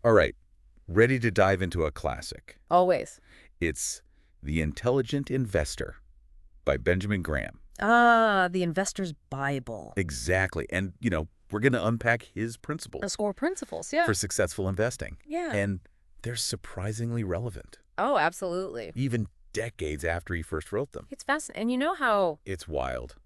All right, ready to dive into a classic. Always. It's The Intelligent Investor by Benjamin Graham. Ah, the investor's Bible. Exactly. And, we're going to unpack his principles Or principles, yeah. for successful investing. Yeah. And they're surprisingly relevant, Oh, absolutely. even decades after he first wrote them. It's fascinating. And you know how It's wild.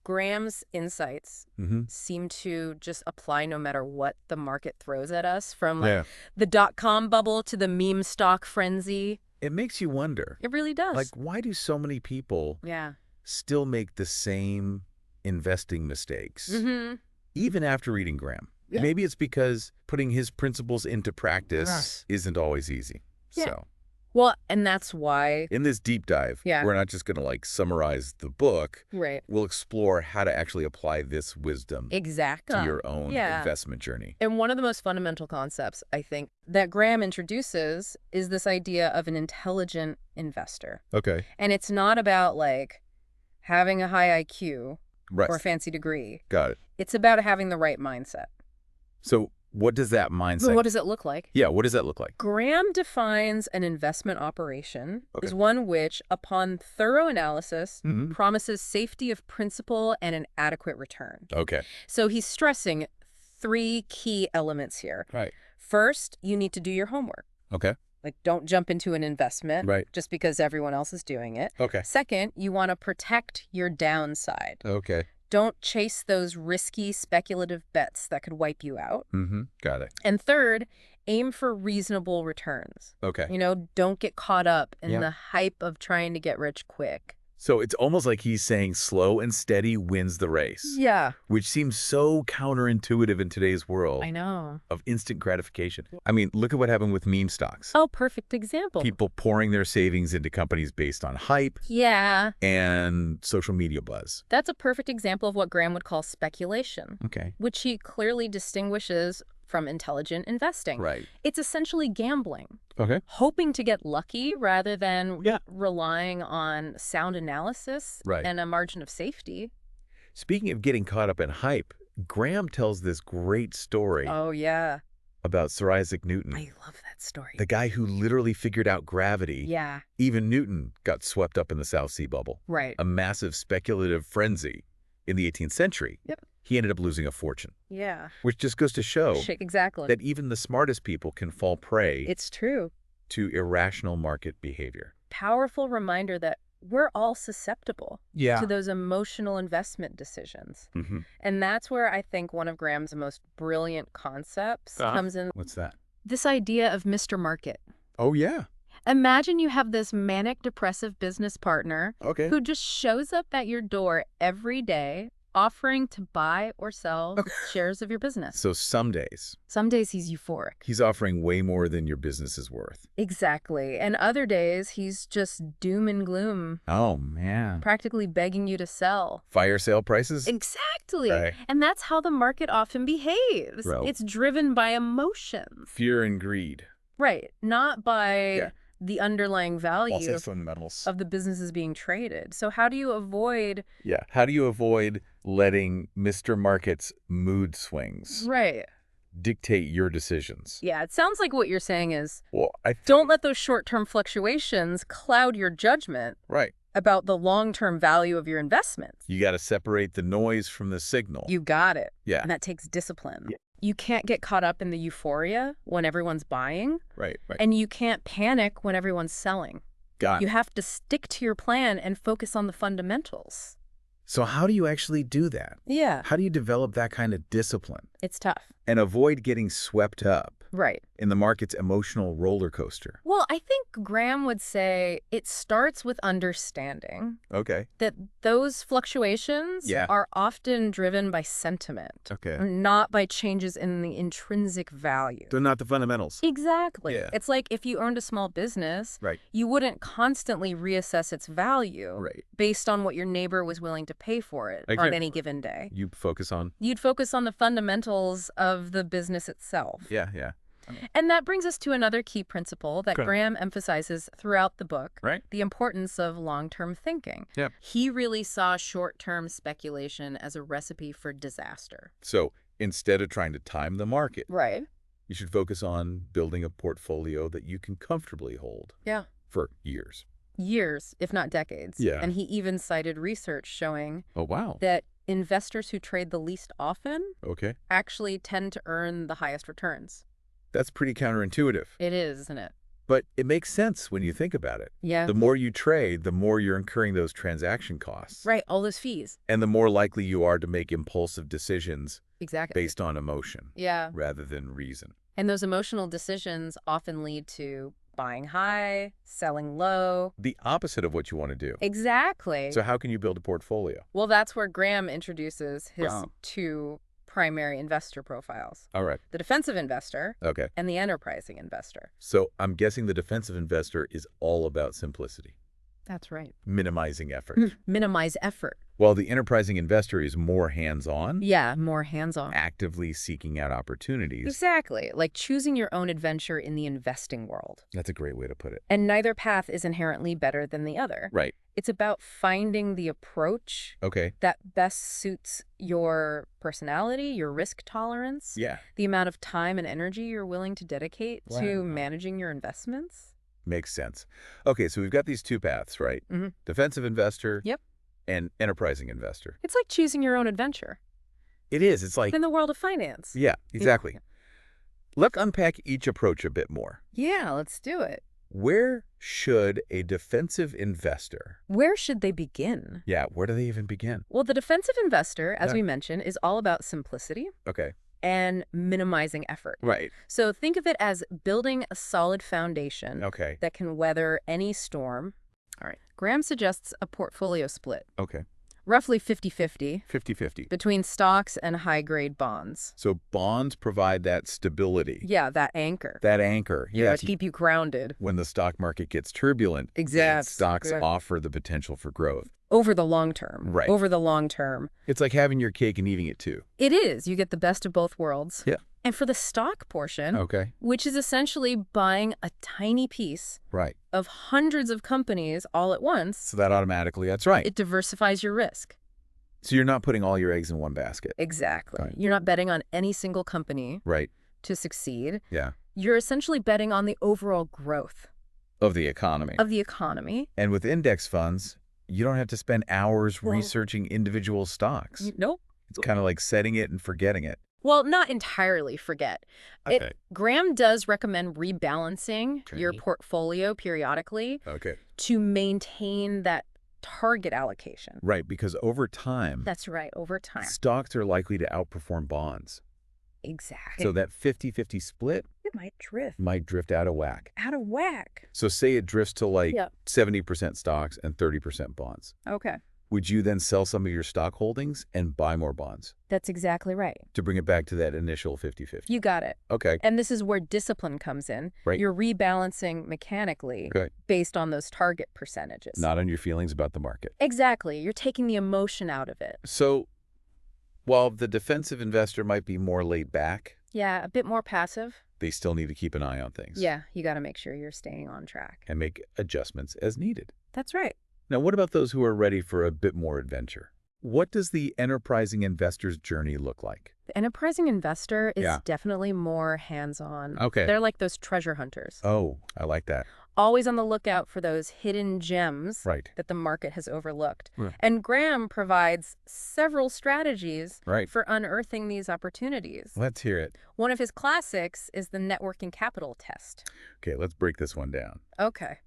Graham's insights Mm-hmm. seem to just apply no matter what the market throws at us, from Yeah. the dot-com bubble to the meme stock frenzy. It makes you wonder, It really does. like, why do so many people Yeah. still make the same investing mistakes, Mm-hmm. even after reading Graham? Yeah. Maybe it's because putting his principles into practice Yes. isn't always easy. Yeah. So Well, and that's why. in this deep dive, Yeah. we're not just going to summarize the book. Right. We'll explore how to actually apply this wisdom Exactly. to your own Yeah. investment journey. And one of the most fundamental concepts, I think, that Graham introduces is this idea of an intelligent investor. Okay. And it's not about, like, having a high IQ Right. or a fancy degree. Got it. It's about having the right mindset. So what does that mindset? What does it look like? Yeah, what does that look like? Graham defines an investment operation Okay. as one which, upon thorough analysis, Mhm. promises safety of principal and an adequate return. Okay. So he's stressing 3 key elements here. Right. First, you need to do your homework. Okay. Like, don't jump into an investment Right. just because everyone else is doing it. Okay. Second, you want to protect your downside. Okay. Don't chase those risky speculative bets that could wipe you out. Mm-hmm. Got it. And third, aim for reasonable returns. Okay. Don't get caught up in Yeah. the hype of trying to get rich quick. So it's almost like he's saying slow and steady wins the race, Yeah. which seems so counterintuitive in today's world I know. of instant gratification. I mean, look at what happened with meme stocks. Oh, perfect example. People pouring their savings into companies based on hype Yeah. and social media buzz. That's a perfect example of what Graham would call speculation, Okay. which he clearly distinguishes from intelligent investing. Right. It's essentially gambling, Okay. hoping to get lucky rather than Yeah. relying on sound analysis Right. and a margin of safety. Speaking of getting caught up in hype, Graham tells this great story Oh, yeah. about Sir Isaac Newton, I love that story. the guy who literally figured out gravity. Yeah, Even Newton got swept up in the South Sea bubble, right. a massive speculative frenzy in the 18th century. Yep. He ended up losing a fortune, Yeah. which just goes to show Exactly. that even the smartest people can fall prey It's true. to irrational market behavior. Powerful reminder that we're all susceptible Yeah. to those emotional investment decisions. Mm-hmm. And that's where I think one of Graham's most brilliant concepts comes in. What's that? This idea of Mr. Market. Oh, yeah. Imagine you have this manic depressive business partner Okay. who just shows up at your door every day offering to buy or sell shares of your business. So some days Some days he's euphoric. he's offering way more than your business is worth. Exactly. And other days he's just doom and gloom, Oh, man. practically begging you to sell. Fire sale prices? Exactly. Right. And that's how the market often behaves. Right. It's driven by emotions. Fear and greed. Right. Not by Yeah. the underlying value fundamentals. of the businesses being traded. So how do you avoid... Yeah. How do you avoid letting Mr. Market's mood swings Right. dictate your decisions? Yeah, it sounds like what you're saying is Well, don't let those short-term fluctuations cloud your judgment Right. about the long-term value of your investments. You got to separate the noise from the signal. You got it. Yeah. And that takes discipline. Yeah. You can't get caught up in the euphoria when everyone's buying, Right. Right. and you can't panic when everyone's selling. Got You it. have to stick to your plan and focus on the fundamentals. So how do you actually do that? Yeah. How do you develop that kind of discipline It's tough. and avoid getting swept up Right. in the market's emotional roller coaster? Well, I think Graham would say it starts with understanding Okay. that those fluctuations Yeah. are often driven by sentiment, Okay. not by changes in the intrinsic value. So not the fundamentals. Exactly. Yeah. It's like if you owned a small business, Right. you wouldn't constantly reassess its value Right. based on what your neighbor was willing to pay for it on Exactly. any given day. You focus on. You'd focus on the fundamentals of the business itself. Yeah. Yeah. And that brings us to another key principle that Okay. Graham emphasizes throughout the book, Right. the importance of long-term thinking. Yep. He really saw short-term speculation as a recipe for disaster. So instead of trying to time the market, Right. You should focus on building a portfolio that you can comfortably hold Yeah. for years. Years, if not decades. Yeah. And he even cited research showing Oh, wow. that investors who trade the least often Okay. actually tend to earn the highest returns. That's pretty counterintuitive. It is, isn't it? But it makes sense when you think about it. Yeah. The more you trade, the more you're incurring those transaction costs. Right, all those fees. And the more likely you are to make impulsive decisions Exactly. based on emotion Yeah. rather than reason. And those emotional decisions often lead to buying high, selling low. The opposite of what you want to do. Exactly. So how can you build a portfolio? Well, that's where Graham introduces his Wow. two primary investor profiles, All right. the defensive investor Okay. and the enterprising investor. So I'm guessing the defensive investor is all about simplicity, That's right. minimizing effort, Minimize effort. while the enterprising investor is more hands-on, Yeah, more hands-on. actively seeking out opportunities. Exactly, like choosing your own adventure in the investing world. That's a great way to put it. And neither path is inherently better than the other. Right. It's about finding the approach Okay. that best suits your personality, your risk tolerance, Yeah. the amount of time and energy you're willing to dedicate to Wow. managing your investments. Makes sense. Okay, so we've got these two paths, right? Mhm. Defensive investor Yep. and enterprising investor. It's like choosing your own adventure It is. It's like, in the world of finance. yeah, exactly. Let's unpack each approach a bit more. Yeah, let's do it. Where should a defensive investor, Where should they begin? where do they even begin? Well, the defensive investor, as Yeah. we mentioned, is all about simplicity Okay. and minimizing effort. Right. So think of it as building a solid foundation Okay. that can weather any storm. All right. Graham suggests a portfolio split, Okay. roughly 50-50, 50-50. between stocks and high-grade bonds. So bonds provide that stability, Yeah, that anchor. that anchor. You know, to keep you grounded. When the stock market gets turbulent, Exactly. stocks offer the potential for growth. Over the long term. Right. Over the long term. It's like having your cake and eating it too. It is. You get the best of both worlds. Yeah. And for the stock portion, Okay. which is essentially buying a tiny piece Right. of hundreds of companies all at once, So that automatically, that's right. it diversifies your risk. So you're not putting all your eggs in one basket. Exactly. Right. You're not betting on any single company Right. to succeed. Yeah. You're essentially betting on the overall growth Of the economy. of the economy. And with index funds, you don't have to spend hours Well- researching individual stocks. Nope. It's kind of like setting it and forgetting it. Well, not entirely forget. Okay. Graham does recommend rebalancing Okay. your portfolio periodically Okay. to maintain that target allocation. Right, because over time, That's right, over time. stocks are likely to outperform bonds. Exactly. So that 50-50 split it might drift might drift out of whack. out of whack. So say it drifts to like Yeah. 70% stocks and 30% bonds. Okay. Would you then sell some of your stock holdings and buy more bonds That's exactly right. to bring it back to that initial 50-50? You got it. Okay. And this is where discipline comes in. Right. You're rebalancing mechanically Okay. based on those target percentages. Not on your feelings about the market. Exactly. You're taking the emotion out of it. So while the defensive investor might be more laid back, Yeah, a bit more passive. they still need to keep an eye on things. Yeah, you got to make sure you're staying on track. And make adjustments as needed. That's right. Now, what about those who are ready for a bit more adventure? What does the enterprising investor's journey look like? The enterprising investor is Yeah. definitely more hands-on. Okay. They're like those treasure hunters, Oh, I like that. always on the lookout for those hidden gems Right. that the market has overlooked. Right. And Graham provides several strategies Right. for unearthing these opportunities. Let's hear it. One of his classics is the networking capital test. Okay, let's break this one down. Okay.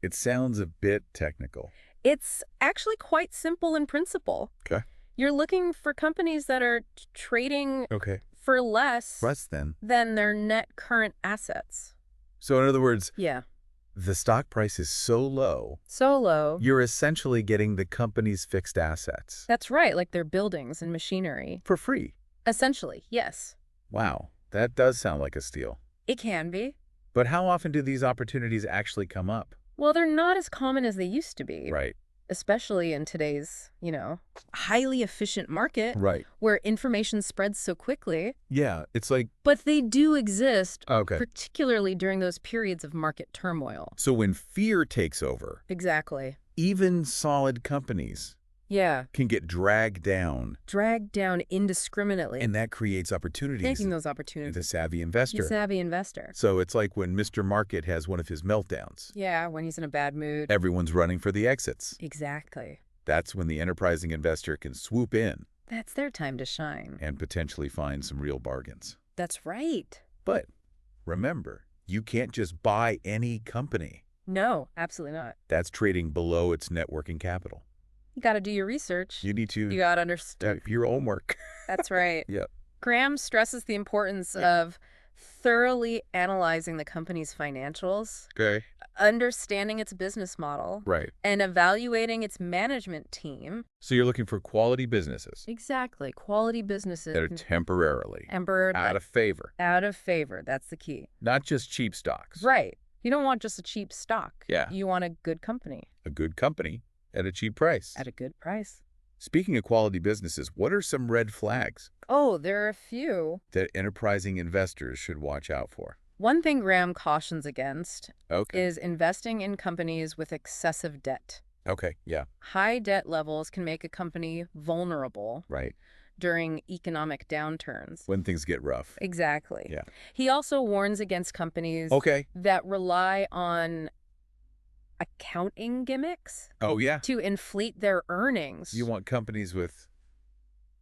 It sounds a bit technical. It's actually quite simple in principle. Okay. You're looking for companies that are trading Okay. for less Less than. than their net current assets. So in other words, Yeah. the stock price is so low, So low. you're essentially getting the company's fixed assets That's right, like their buildings and machinery. for free. Essentially, yes. Wow, that does sound like a steal. It can be. But how often do these opportunities actually come up? Well, they're not as common as they used to be. Right. Especially in today's, highly efficient market Right. where information spreads so quickly. Yeah, it's like, But they do exist, okay. particularly during those periods of market turmoil. So when fear takes over, Exactly. even solid companies Yeah. can get dragged down, Dragged down indiscriminately. and that creates opportunities Taking those in opportunities. the savvy The investor. savvy investor. So it's like when Mr. Market has one of his meltdowns. Yeah, when he's in a bad mood. Everyone's running for the exits. Exactly. That's when the enterprising investor can swoop in That's their time to shine. and potentially find some real bargains. That's right. But remember, you can't just buy any company. No, absolutely not. That's trading below its net working capital. You got to do your research. You need to You got to understand. your homework. That's right. Yeah. Graham stresses the importance of thoroughly analyzing the company's financials, Okay. understanding its business model, Right. and evaluating its management team. So you're looking for quality businesses Exactly. Quality businesses. that are temporarily Ember out of favor, out of favor. That's the key. not just cheap stocks. Right. You don't want just a cheap stock. Yeah. You want a good company A good company at a cheap price. at a good price. Speaking of quality businesses, what are some red flags Oh, there are a few. that enterprising investors should watch out for? One thing Graham cautions against Okay. is investing in companies with excessive debt. Okay. Yeah. High debt levels can make a company vulnerable Right. during economic downturns. When things get rough. Exactly. Yeah. He also warns against companies Okay. that rely on accounting gimmicks Oh, yeah. to inflate their earnings. You want companies with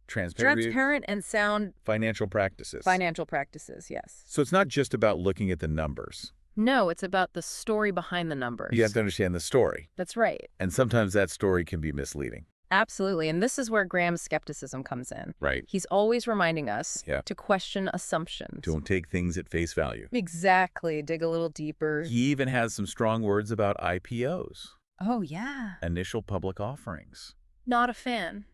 transparent Transparent and sound financial practices. financial practices, yes. So it's not just about looking at the numbers. No, it's about the story behind the numbers. You have to understand the story. That's right. And sometimes that story can be misleading. Absolutely. And this is where Graham's skepticism comes in. Right. He's always reminding us Yeah. to question assumptions. Don't take things at face value. Exactly. Dig a little deeper. He even has some strong words about IPOs, Oh, yeah. initial public offerings. Not a fan.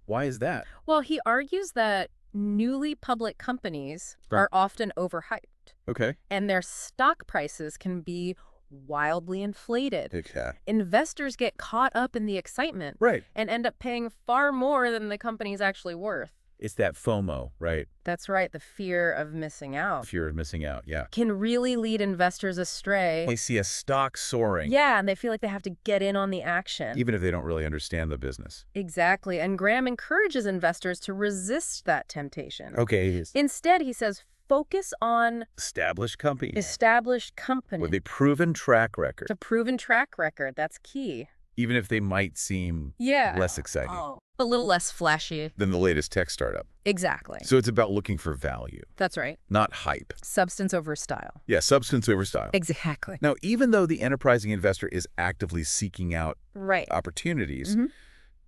Why is that? Well, he argues that newly public companies Right. are often overhyped, Okay. and their stock prices can be wildly inflated. Okay. Investors get caught up in the excitement Right. and end up paying far more than the company's actually worth. It's that FOMO, right? That's right, the fear of missing out Fear of missing out. Yeah. can really lead investors astray. They see a stock soaring, Yeah, and they feel like they have to get in on the action. even if they don't really understand the business. Exactly, and Graham encourages investors to resist that temptation. Okay. Instead, he says, focus on Established companies established companies. with a proven track record, A proven track record, that's key. even if they might seem Yeah. less exciting A little less flashy. than the latest tech startup. Exactly. So it's about looking for value, That's right. not hype. Substance over style. Yeah, substance over style. Exactly. Now, even though the enterprising investor is actively seeking out Right. opportunities, Mhm.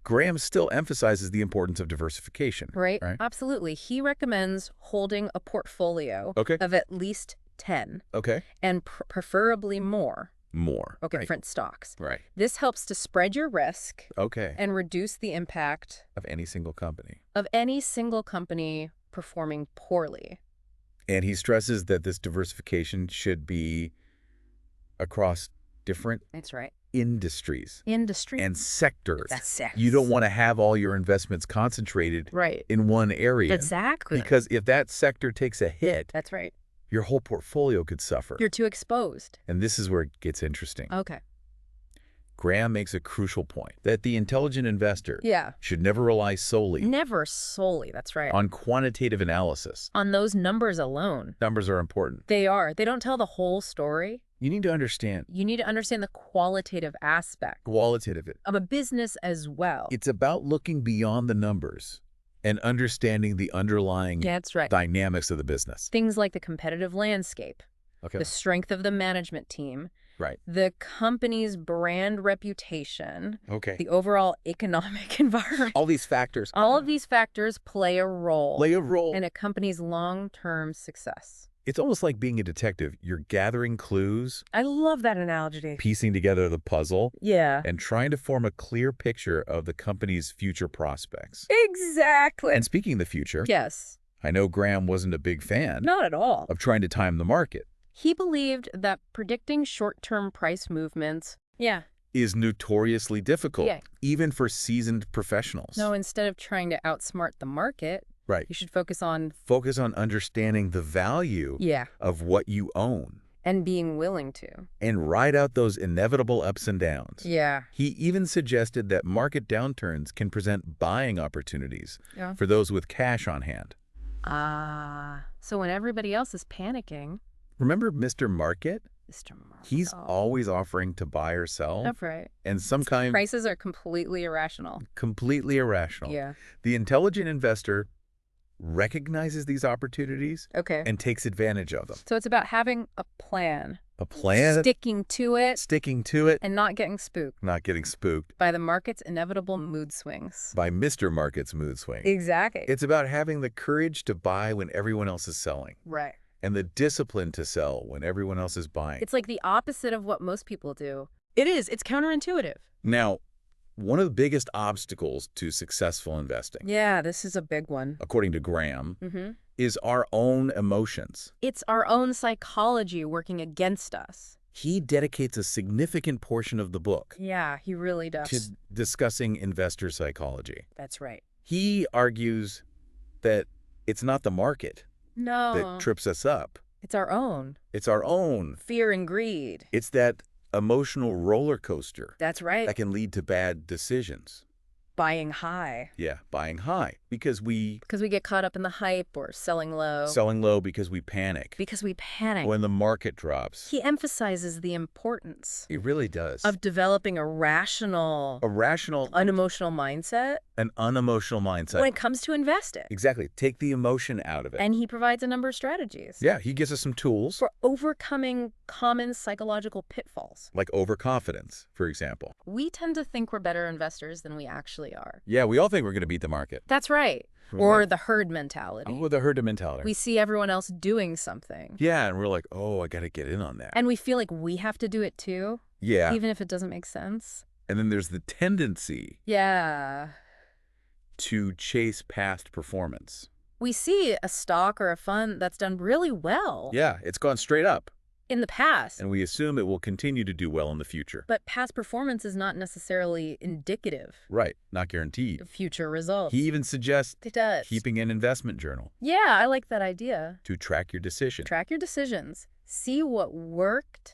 Graham still emphasizes the importance of diversification. Right? Right. Absolutely. He recommends holding a portfolio Okay. of at least 10 Okay. and preferably more More. Right. different stocks. Right. This helps to spread your risk Okay. and reduce the impact Of any single company. of any single company performing poorly. And he stresses that this diversification should be across different That's right. industries Industry. and sectors. That's sex. You don't want to have all your investments concentrated Right. in one area. Exactly. Because if that sector takes a hit, That's right. your whole portfolio could suffer. You're too exposed. And this is where it gets interesting. Okay. Graham makes a crucial point that the intelligent investor Yeah. should never rely solely Never solely. That's right. on quantitative analysis. On those numbers alone. Numbers are important. They are. They don't tell the whole story. You need to understand You need to understand the qualitative aspect qualitative. of a business as well. It's about looking beyond the numbers and understanding the underlying That's right. dynamics of the business. Things like the competitive landscape, Okay. the strength of the management team, Right. the company's brand reputation, Okay. the overall economic environment. All these factors All of these factors play a role play a role. in a company's long-term success. It's almost like being a detective. You're gathering clues, I love that analogy. piecing together the puzzle, Yeah. and trying to form a clear picture of the company's future prospects. Exactly. And speaking of the future, Yes. I know Graham wasn't a big fan Not at all. of trying to time the market. He believed that predicting short-term price movements, Is notoriously difficult, Yeah. even for seasoned professionals. no, instead of trying to outsmart the market, Right. you should focus on, Focus on understanding the value of what you own. And being willing to. and ride out those inevitable ups and downs. Yeah. He even suggested that market downturns can present buying opportunities Yeah. for those with cash on hand. So when everybody else is panicking, Remember Mr. Market? Mr. Market. He's always offering to buy or sell, That's right. and some kind Prices are completely irrational. completely irrational. Yeah. The intelligent investor recognizes these opportunities Okay. and takes advantage of them. So it's about having a plan, A plan, sticking to it, sticking to it, and not getting spooked not getting spooked by the market's inevitable mood swings. by Mr. Market's mood swing. Exactly. It's about having the courage to buy when everyone else is selling Right. and the discipline to sell when everyone else is buying. It's like the opposite of what most people do. It is. It's counterintuitive. Now, one of the biggest obstacles to successful investing, Yeah, this is a big one. according to Graham, Mm-hmm. is our own emotions. It's our own psychology working against us. He dedicates a significant portion of the book Yeah, he really does. to discussing investor psychology. That's right. He argues that it's not the market No. that trips us up. It's our own. It's our own. Fear and greed. It's that emotional roller coaster That's right. that can lead to bad decisions. Buying high. Yeah, buying high because we Because we get caught up in the hype, or selling low. selling low because we panic Because we panic. when the market drops. He emphasizes the importance It really does. of developing a rational, A rational, unemotional mindset an unemotional mindset. when it comes to investing. Exactly. Take the emotion out of it. And he provides a number of strategies Yeah, he gives us some tools, for overcoming common psychological pitfalls. like overconfidence, for example. We tend to think we're better investors than we actually are. Yeah, we all think we're going to beat the market. That's right. Or the herd mentality. Oh, the herd mentality. We see everyone else doing something. Yeah, and we're like, oh, I got to get in on that. And we feel like we have to do it too, Yeah. even if it doesn't make sense. And then there's the tendency Yeah. to chase past performance. We see a stock or a fund that's done really well Yeah, it's gone straight up, in the past. and we assume it will continue to do well in the future. But past performance is not necessarily indicative Right, not guaranteed. of future results. He even suggests It does. keeping an investment journal Yeah, I like that idea. to track your decision Track your decisions. See what worked.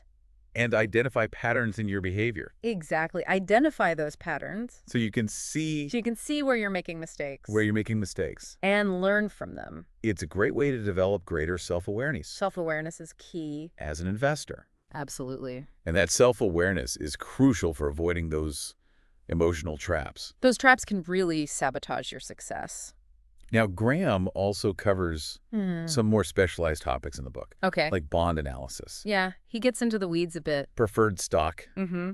and identify patterns in your behavior Exactly. Identify those patterns so you can see so you can see where you're making mistakes where you're making mistakes. and learn from them. It's a great way to develop greater self-awareness Self-awareness is key. as an investor. Absolutely. And that self-awareness is crucial for avoiding those emotional traps. Those traps can really sabotage your success. Now, Graham also covers some more specialized topics in the book, Okay. like bond analysis, Yeah, he gets into the weeds a bit. preferred stock, Mm-hmm.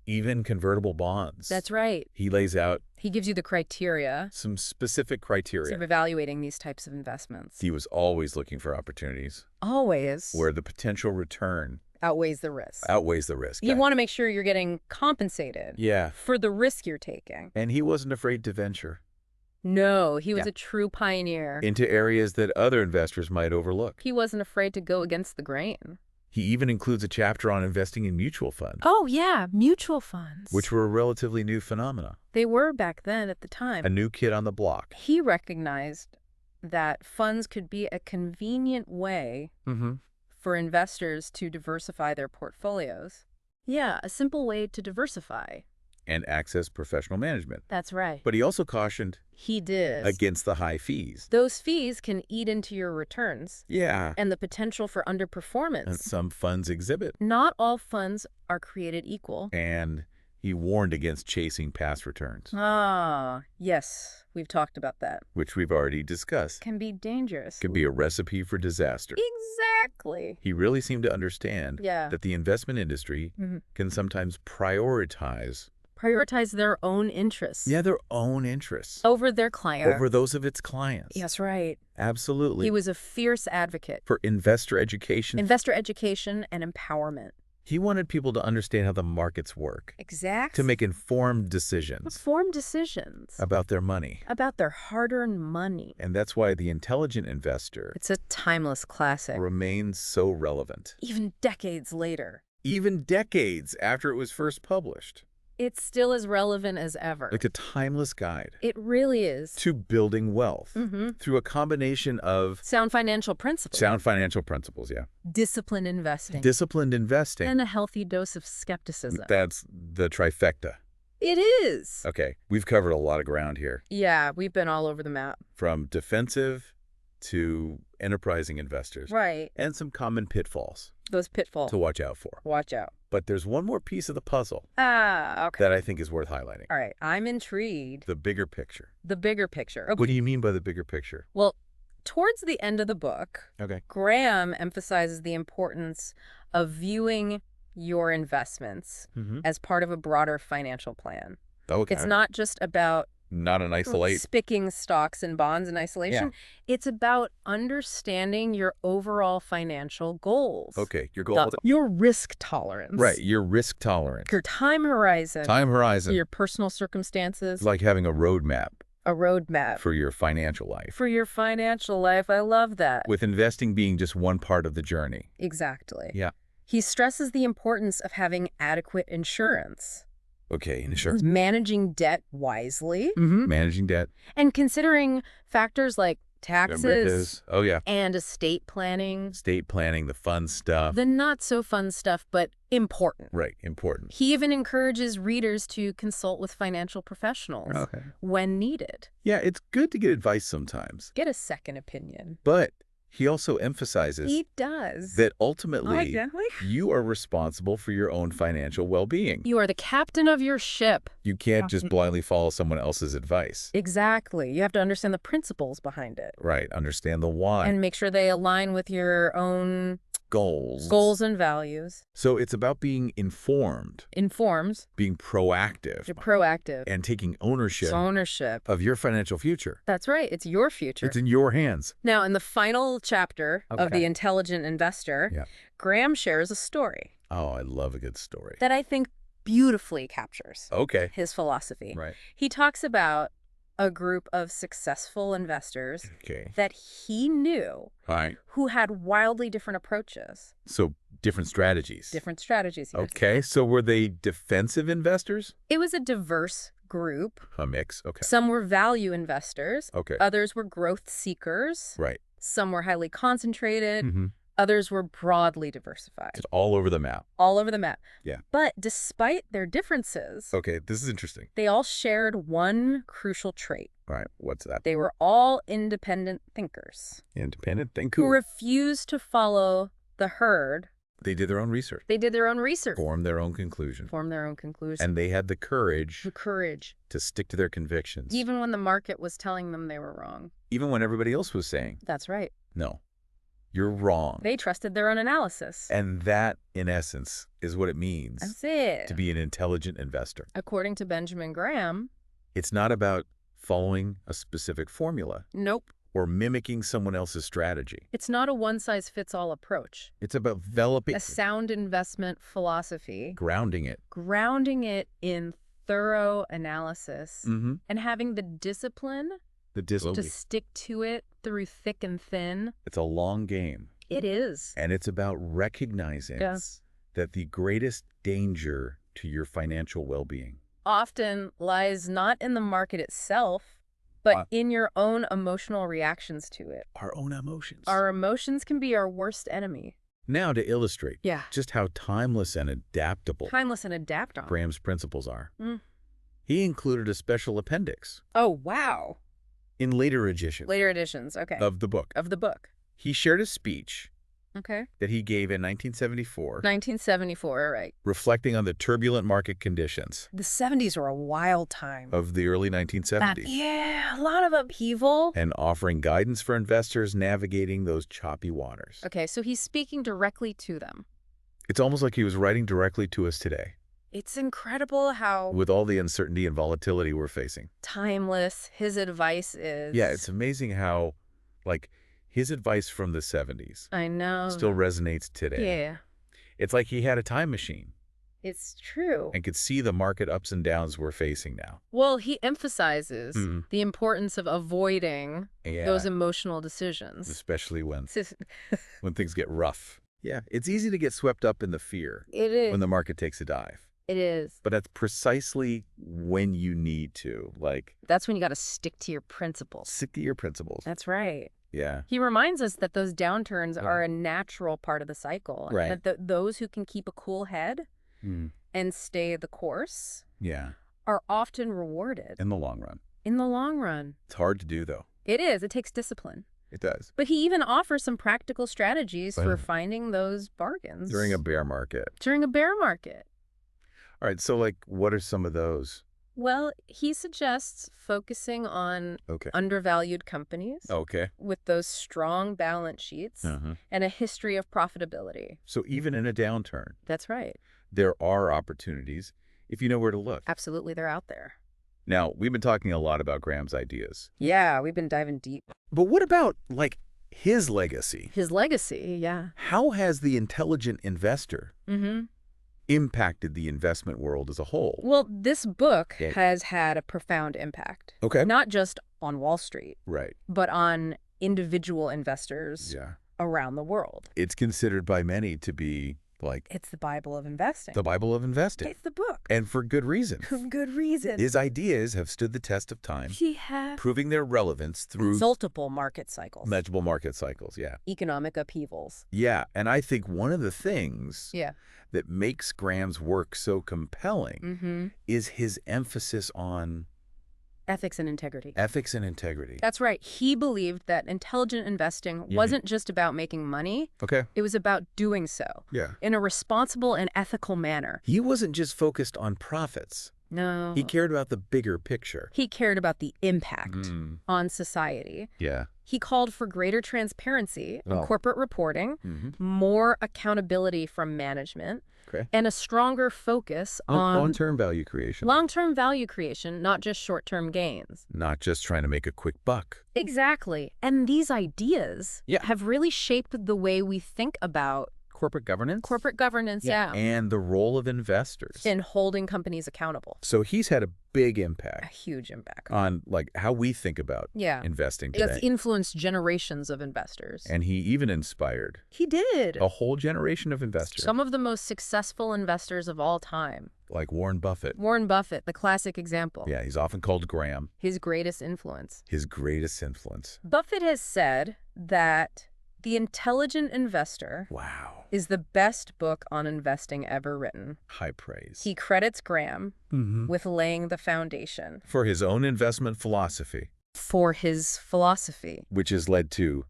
even convertible bonds. That's right. He lays out He gives you the criteria some specific of criteria. evaluating these types of investments. He was always looking for opportunities Always where the potential return outweighs the risk. outweighs the risk. You want to make sure you're getting compensated Yeah, for the risk you're taking. and he wasn't afraid to venture No, he was Yeah. a true pioneer. into areas that other investors might overlook. He wasn't afraid to go against the grain. He even includes a chapter on investing in mutual funds, Oh, yeah, mutual funds. which were a relatively new phenomena, They were back then at the time. a new kid on the block. He recognized that funds could be a convenient way Mm-hmm. for investors to diversify their portfolios. Yeah, a simple way to diversify. And access professional management. That's right. But he also cautioned He did. against the high fees. Those fees can eat into your returns Yeah. and the potential for And underperformance. some funds exhibit. Not all funds are created equal. And he warned against chasing past returns, Ah, yes, we've talked about that. which we've already discussed. Can be dangerous. Could be a recipe for disaster. Exactly. He really seemed to understand Yeah. that the investment industry Mhm. can sometimes prioritize Prioritize their own interests. their own interests Over their client. over those of its clients. Yes, right. Absolutely. He was a fierce advocate. For investor education. Investor education and empowerment. He wanted people to understand how the markets work, Exactly. to make informed decisions Informed decisions about their money. about their hard-earned money. And that's why the intelligent investor It's a timeless classic. remains so relevant, Even decades later. even decades after it was first published. It's still as relevant as ever. Like a timeless guide It really is. to building wealth Mm-hmm. through a combination of Sound financial principles. sound financial principles, yeah. Disciplined investing. Disciplined investing. And a healthy dose of skepticism. That's the trifecta. It is. Okay, we've covered a lot of ground here. Yeah, we've been all over the map. From defensive to enterprising investors. Right. And some common pitfalls Those pitfalls. to watch out for. Watch out. But there's one more piece of the puzzle Okay. that I think is worth highlighting. All right. I'm intrigued. The bigger picture. The bigger picture. Okay. What do you mean by the bigger picture? Well, towards the end of the book, Okay. Graham emphasizes the importance of viewing your investments Mm-hmm. as part of a broader financial plan. Okay. It's not just about Not an isolate. spicking stocks and bonds in isolation. It's about understanding your overall financial goals. Okay, your goal. Your risk tolerance. Right, your risk tolerance. Your time horizon. Time horizon. Your personal circumstances. It's like having a roadmap a roadmap. for your financial life. For your financial life. I love that. With investing being just one part of the journey. Exactly. Yeah. He stresses the importance of having adequate insurance. Okay, insurance. Managing debt wisely. Managing debt. And considering factors like Remember taxes this? Oh, yeah. and estate planning. Estate planning, the fun stuff. The not so fun stuff, but important. Right, important. He even encourages readers to consult with financial professionals Okay. when needed. Yeah, it's good to get advice sometimes. Get a second opinion. But he also emphasizes He does. that ultimately Exactly. you are responsible for your own financial well-being. You are the captain of your ship. You can't just blindly follow someone else's advice. Exactly. You have to understand the principles behind it. Right, understand the why. And make sure they align with your own goals. and values. So it's about being informed, Informs. being proactive, You're proactive. and taking ownership It's ownership. of your financial future. That's right. It's your future. It's in your hands. Now, in the final chapter of Okay. The Intelligent Investor, Yeah. Graham shares a story Oh, I love a good story. that I think beautifully captures Okay. his philosophy. Right. He talks about a group of successful investors Okay. that he knew All right. who had wildly different approaches, So different strategies. different strategies. Yes. Okay. So were they defensive investors? It was a diverse group. A mix. Okay. Some were value investors. Okay. Others were growth seekers. Right. Some were highly concentrated. Mm-hmm. Others were broadly diversified. It's all over the map. All over the map. Yeah. But despite their differences, Okay. This is interesting. they all shared one crucial trait. All right. What's that? They were all independent thinkers Independent who thinker. refused to follow the herd. They did their own research. They did their own research, Formed their own conclusion. formed their own conclusions. And they had the courage The courage, to stick to their convictions. even when the market was telling them they were wrong. Even when everybody else was saying, That's right. no, you're wrong. They trusted their own analysis. And that, in essence, is what it means That's it. to be an intelligent investor. According to Benjamin Graham, It's not about following a specific formula nope. or mimicking someone else's strategy. It's not a one-size-fits-all approach. It's about developing, A sound investment philosophy, grounding it. grounding it in thorough analysis, Mm-hmm. and having the discipline The to discipline. stick to it through thick and thin. It's a long game. It is. And it's about recognizing Yeah. that the greatest danger to your financial well-being Often lies not in the market itself, but Uh, in your own emotional reactions to it. our own emotions. Our emotions can be our worst enemy. Now, to illustrate Yeah. just how timeless and adaptable Timeless and adapt on. Graham's principles are, Mm. he included a special appendix Oh, wow. in later editions Later editions. Okay. of the book. Of the book. He shared a speech Okay. that he gave in 1974, 1974, all right. reflecting on the turbulent market conditions The 70s were a wild time. of the early 1970s Yeah, a lot of upheaval. and offering guidance for investors navigating those choppy waters. Okay, so he's speaking directly to them. It's almost like he was writing directly to us today It's incredible how with all the uncertainty and volatility we're facing. timeless his advice is. Yeah, it's amazing how, like, his advice from the 70s I know. still resonates today. Yeah, It's like he had a time machine it's true. and could see the market ups and downs we're facing now. Well, he emphasizes Mhm. the importance of avoiding Yeah, those emotional decisions. especially when It things get rough. Yeah, it's easy to get swept up in the fear is. when the market takes a dive. It is. But that's precisely when you need to, like, That's when you got to stick to your principles. stick to your principles. That's right. Yeah. He reminds us that those downturns are a natural part of the cycle. Right. And that those who can keep a cool head Mm. and stay the course Yeah. are often rewarded In the long run. in the long run. It's hard to do, though. It is. It takes discipline. It does. But he even offers some practical strategies for Well, finding those bargains. During a bear market. During a bear market. All right. So, like, what are some of those? Well, he suggests focusing on Okay. undervalued companies Okay. with those strong balance sheets Uh-huh. and a history of profitability. So even in a downturn, That's right. there are opportunities if you know where to look. Absolutely, they're out there. Now, we've been talking a lot about Graham's ideas. Yeah, we've been diving deep. But what about, like, his legacy? His legacy, yeah. How has the intelligent investor Mm-hmm. impacted the investment world as a whole? Well, this book Yeah. has had a profound impact, Okay. not just on Wall Street, Right. but on individual investors Yeah. around the world. It's considered by many to be, like, It's the Bible of investing. the Bible of investing. It's the book. And for good reason. For good reason. His ideas have stood the test of time, She has proving their relevance through multiple market cycles, multiple market cycles. Yeah. economic upheavals. Yeah. And I think one of the things Yeah. that makes Graham's work so compelling Mm-hmm. is his emphasis on Ethics and integrity. ethics and integrity. That's right. He believed that intelligent investing wasn't just about making money. Okay. It was about doing so Yeah. in a responsible and ethical manner. He wasn't just focused on profits. No. He cared about the bigger picture. He cared about the impact Mm. on society. Yeah. He called for greater transparency in Oh. corporate reporting, Mm-hmm. more accountability from management, Okay. and a stronger focus on Long-term value creation. long-term value creation, not just short-term gains. Not just trying to make a quick buck. Exactly. And these ideas Yeah. have really shaped the way we think about Corporate governance. corporate governance, yeah, And the role of investors. in holding companies accountable. So he's had a big A impact huge impact. on, like, how we think about Yeah. investing It's today. influenced generations of investors. And he even inspired He did. a whole generation of investors, Some of the most successful investors of all time. like Warren Buffett. Warren Buffett, the classic example. Yeah, he's often called Graham, His greatest influence. his greatest influence. Buffett has said that The Intelligent Investor Wow. is the best book on investing ever written. High praise. He credits Graham Mhm. with laying the foundation For his own investment philosophy, for his philosophy. which has led to,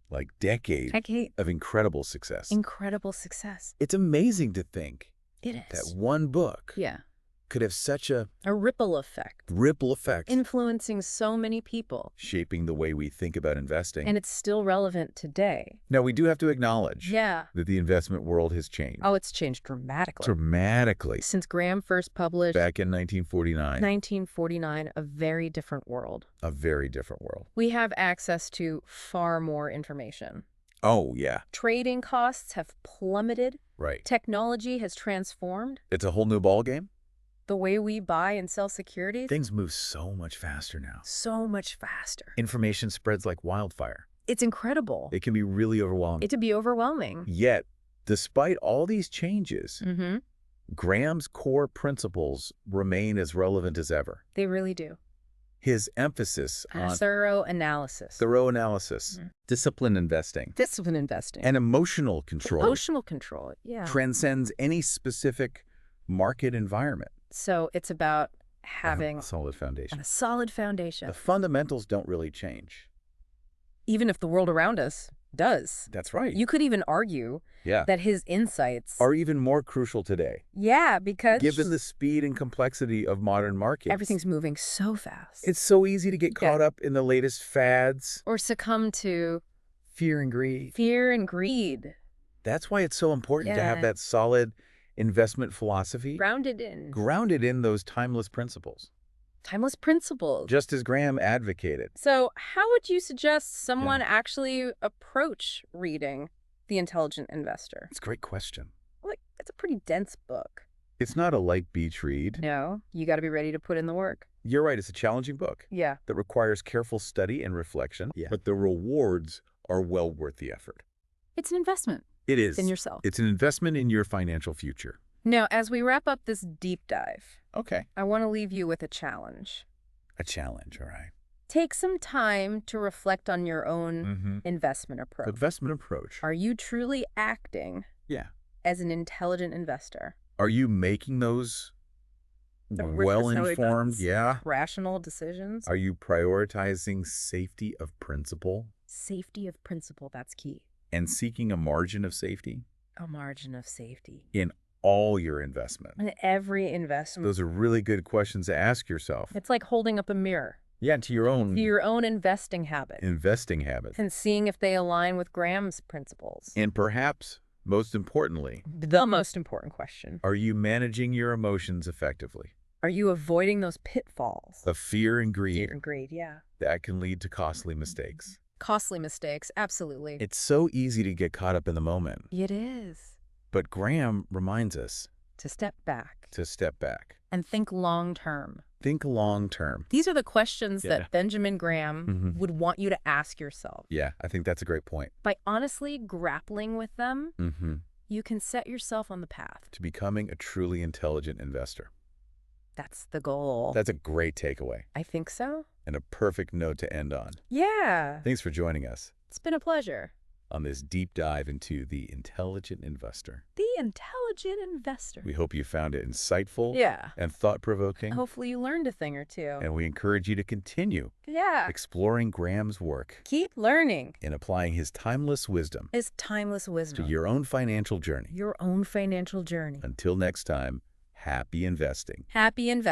like, decades of incredible success. Incredible success. It's amazing to think It that is. one book Yeah. could have such a A ripple effect, ripple effect, influencing so many people. shaping the way we think about investing. And it's still relevant today. Now, we do have to acknowledge Yeah. that the investment world has changed Oh, it's changed dramatically. dramatically. Since Graham first published Back in 1949, 1949, a very different world. a very different world. We have access to far more information. Oh, yeah, Trading costs have plummeted. right. Technology has transformed It's a whole new ballgame. the way we buy and sell securities. Things move so much faster now. So much faster. Information spreads like wildfire. It's incredible. It can be really overwhelming. It to be overwhelming. Yet, despite all these changes, Mm-hmm. Graham's core principles remain as relevant as ever. They really do. His emphasis A on thorough analysis. thorough analysis, Mhm. disciplined investing, Discipline investing. and emotional control Emotional control. Yeah. transcends any specific market environment. So it's about having A solid foundation. a solid foundation. The fundamentals don't really change. Even if the world around us does. That's right. You could even argue yeah. that his insights Are even more crucial today, yeah, because given the speed and complexity of modern markets. everything's moving so fast. It's so easy to get Yeah. caught up in the latest fads, Or succumb to fear and greed. fear and greed. That's why it's so important to have Yeah. that solid investment philosophy Grounded in grounded in those timeless principles, timeless principles. just as Graham advocated. So how would you suggest someone actually approach reading The Intelligent Investor? It's a great question. Like, it's a pretty dense book. It's not a light beach read. No, you got to be ready to put in the work. You're right, it's a challenging book Yeah. that requires careful study and reflection, but the rewards are well worth the effort. It's an investment It is. in yourself. It's an investment in your financial future. Now, as we wrap up this deep dive, Okay. I want to leave you with a challenge. A challenge, all right. Take some time to reflect on your own Mm-hmm. investment approach. Investment approach. Are you truly acting Yeah. as an intelligent investor? Are you making those well-informed? Yeah. Rational decisions? Are you prioritizing safety of principle Safety of principle, that's key. and seeking a margin of safety A margin of safety. in all your investment? In every investment. Those are really good questions to ask yourself. It's like holding up a mirror Yeah, to your own to your own investing habits investing habits. and seeing if they align with Graham's principles. And perhaps, most importantly, The most important question. are you managing your emotions effectively? Are you avoiding those pitfalls? Of fear and greed Fear and greed, yeah. that can lead to costly mistakes. Costly mistakes, absolutely. It's so easy to get caught up in the moment. It is. But Graham reminds us To step back to step back. and think long term. Think long term. These are the questions Yeah. that Benjamin Graham Mhm. would want you to ask yourself. Yeah, I think that's a great point. By honestly grappling with them, Mm-hmm. you can set yourself on the path. To becoming a truly intelligent investor. That's the goal. That's a great takeaway I think so. and a perfect note to end on. Yeah. Thanks for joining us It's been a pleasure. on this deep dive into the intelligent investor. The intelligent investor. We hope you found it insightful Yeah. and thought-provoking, Hopefully you learned a thing or two. and we encourage you to continue Yeah. exploring Graham's work Keep learning. and applying his timeless wisdom Is timeless to wisdom. your own financial journey. Your own financial journey. Until next time, happy investing. Happy investing.